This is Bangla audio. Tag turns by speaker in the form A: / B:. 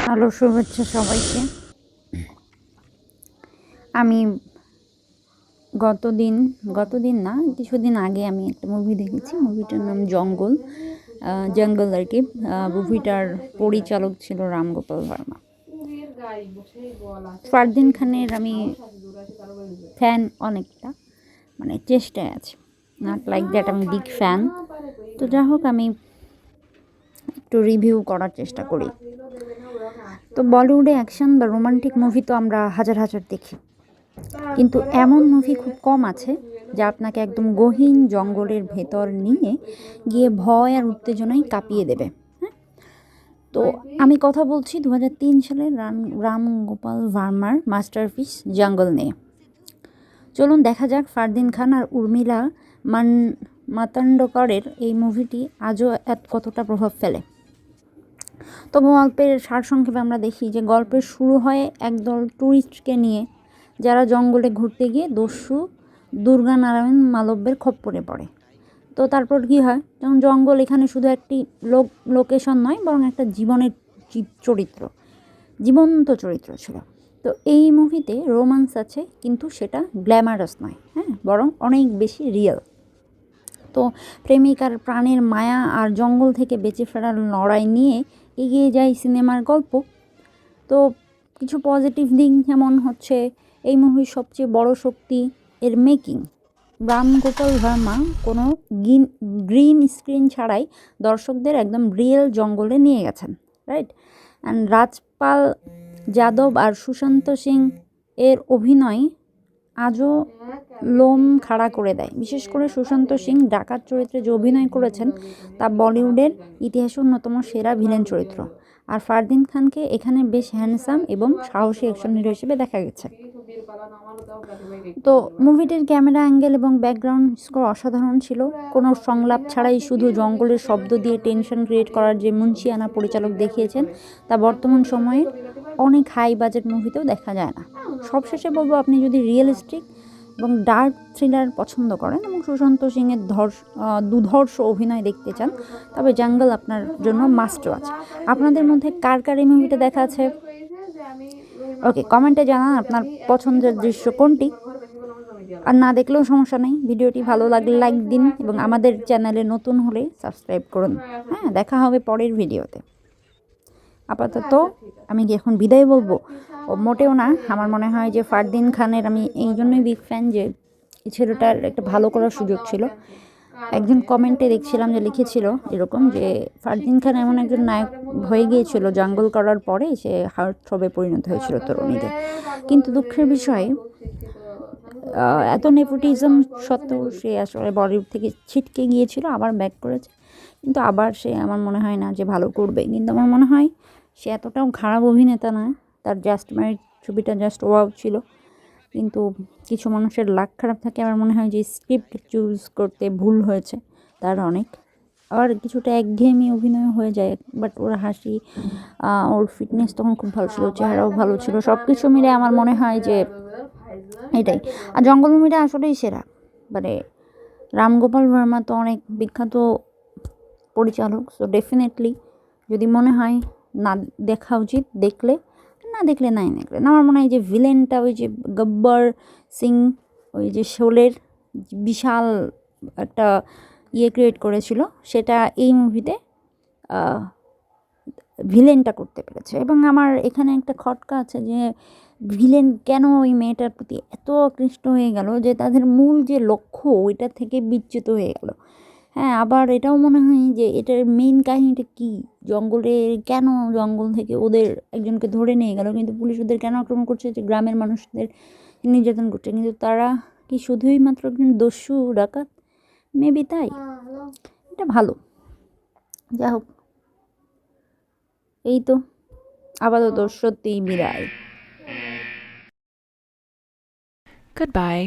A: হ্যালো, শুভেচ্ছা সবাইকে। আমি গতদিন না, কিছুদিন আগে আমি একটা মুভি দেখেছি। মুভিটার নাম জঙ্গল আর কি। মুভিটার পরিচালক ছিল রাম গোপাল ভার্মা। ফারদিন খানের আমি ফ্যান অনেকটা, মানে চেষ্টায় আছে, নট লাইক দ্যাট আমি বিগ ফ্যান। তো যা হোক, আমি একটু রিভিউ করার চেষ্টা করি। তো বলিউডে অ্যাকশন বা রোমান্টিক মুভি তো আমরা হাজার হাজার দেখি, কিন্তু এমন মুভি খুব কম আছে যা আপনাকে একদম গহীন জঙ্গলের ভেতর নিয়ে গিয়ে ভয় আর উত্তেজনায় কাঁপিয়ে দেবে। হ্যাঁ, তো আমি কথা বলছি 2003 সালের রাম গোপাল ভার্মার মাস্টারপিস জঙ্গল নিয়ে। চলুন দেখা যাক ফারদিন খান আর উর্মিলা মাতন্ডকরের এই মুভিটি আজও কতটা প্রভাব ফেলে। তো গল্পের সারসংক্ষেপে আমরা দেখি যে গল্পের শুরু হয় একদল ট্যুরিস্টকে নিয়ে, যারা জঙ্গলে ঘুরতে গিয়ে দস্যু দুর্গা নারায়ণ মালব্যের খপ্পরে পড়ে। তো তারপর কী হয়, যেমন জঙ্গল এখানে শুধু একটি লোকেশন নয়, বরং একটা জীবন্ত চরিত্র ছিল। তো এই মুভিতে রোমান্স আছে, কিন্তু সেটা গ্ল্যামারাস নয়, হ্যাঁ, বরং অনেক বেশি রিয়েল। তো প্রেমিকার প্রাণের মায়া আর জঙ্গল থেকে বেঁচে ফেরার লড়াই নিয়ে এগিয়ে যায় সিনেমার গল্প। তো কিছু পজিটিভ দিক যেমন হচ্ছে, এই মুভির সবচেয়ে বড় শক্তি এর মেকিং। রাম গোপাল ভার্মা কোনো গ্রিন স্ক্রিন ছাড়াই দর্শকদের একদম রিয়েল জঙ্গলে নিয়ে গেছেন, রাইট। অ্যান্ড রাজপাল যাদব আর সুশান্ত সিং এর অভিনয় আজও লোম খাড়া করে দেয়। বিশেষ করে সুশান্ত সিং ডাকাত চরিত্রে যে অভিনয় করেছেন, তা বলিউডের ইতিহাসে অন্যতম সেরা ভিলেন চরিত্র। আর ফারদিন খানকে এখানে বেশ হ্যান্ডসাম এবং সাহসী অ্যাকশন হিরো হিসেবে দেখা গেছে। তো মুভিটির ক্যামেরা অ্যাঙ্গেল এবং ব্যাকগ্রাউন্ড স্কোর অসাধারণ ছিল। কোনো সংলাপ ছাড়াই শুধু জঙ্গলের শব্দ দিয়ে টেনশন ক্রিয়েট করার যে মুন্সিয়ানা পরিচালক দেখিয়েছেন, তা বর্তমান সময়ের অনেক হাই বাজেট মুভিতেও দেখা যায় না। সবশেষে বলবো, আপনি যদি রিয়েলিস্টিক এবং ডার্ক থ্রিলার পছন্দ করেন এবং সুশান্ত সিংয়ের দুধর্ষ অভিনয় দেখতে চান, তবে জঙ্গল আপনার জন্য মাস্ট ওয়াচ। আপনাদের মধ্যে কার কার এই মুভিটা দেখা আছে? ওকে, কমেন্টে জানান আপনার পছন্দের দৃশ্য কোনটি। আর না দেখলেও সমস্যা নেই, ভিডিওটি ভালো লাগলে লাইক দিন এবং আমাদের চ্যানেলে নতুন হলে সাবস্ক্রাইব করুন। হ্যাঁ, দেখা হবে পরের ভিডিওতে। আপাতত আমি এখন বিদায় বলবো, মোটেও না। আমার মনে হয় যে ফারদিন খানের আমি এই জন্যই বিগ ফ্যান যে এই ছেলেটার একটা ভালো করার সুযোগ ছিল। একজন কমেন্টে দেখছিলাম যে লিখেছিল এরকম যে ফারদিন খান এমন একজন নায়ক হয়ে গিয়েছিল জঙ্গল করার পরে সে হার্ট থ্রবে পরিণত হয়েছিল তরুণীদের। কিন্তু দুঃখের বিষয়, এত নেপোটিজম সত্ত্বেও সে আসলে বলিউড থেকে ছিটকে গিয়েছিল, আবার ব্যাক করেছে। কিন্তু আবার সে, আমার মনে হয় না যে ভালো করবে। কিন্তু আমার মনে হয় সে এতটাও খারাপ অভিনেতা না। তার জাস্ট ম্যারিড ছবিটা জাস্ট ওয়াও ছিল। কিন্তু কিছু মানুষের লাক খারাপ থাকে। আমার মনে হয় যে স্ক্রিপ্ট চুজ করতে ভুল হয়েছে তার অনেক। আবার কিছুটা একঘেয়েমি অভিনয় হয়ে যায়। বাট ওর হাসি, ওর ফিটনেস তখন খুব ভালো ছিল, চেহারাও ভালো ছিল। সব কিছু মিলে আমার মনে হয় যে এটাই। আর জঙ্গল মুভিটা আসলেই সেরা। মানে রাম গোপাল ভার্মা তো অনেক বিখ্যাত পরিচালক। সো ডেফিনেটলি যদি মনে হয় না দেখা উচিত, না দেখলে আমার মনে হয় যে ভিলেনটা ওই যে গব্বর সিং, ওই যে শোলের বিশাল একটা ক্রিয়েট করেছিল, সেটা এই মুভিতে ভিলেনটা করতে পেরেছে। এবং আমার এখানে একটা খটকা আছে যে ভিলেন কেন ওই মেয়েটার প্রতি এত আকৃষ্ট হয়ে গেল যে তাদের মূল যে লক্ষ্য ওইটা থেকে বিচ্যুত হয়ে গেল। হ্যাঁ, আবার এটাও মনে হয় যে এটার মেইন কাহিনীটা কী, কেন জঙ্গল থেকে ওদের একজনকে ধরে নিয়ে গেল, কিন্তু পুলিশ ওদের কেন আক্রমণ করছে, যে গ্রামের মানুষদের নির্যাতন করছে, কিন্তু তারা কি শুধুই মাত্র একজন দস্যু ডাকাত? মেবি তাই। এটা ভালো। যাই হোক, এই তো আপাতত সত্যিই বিদায়।
B: Goodbye.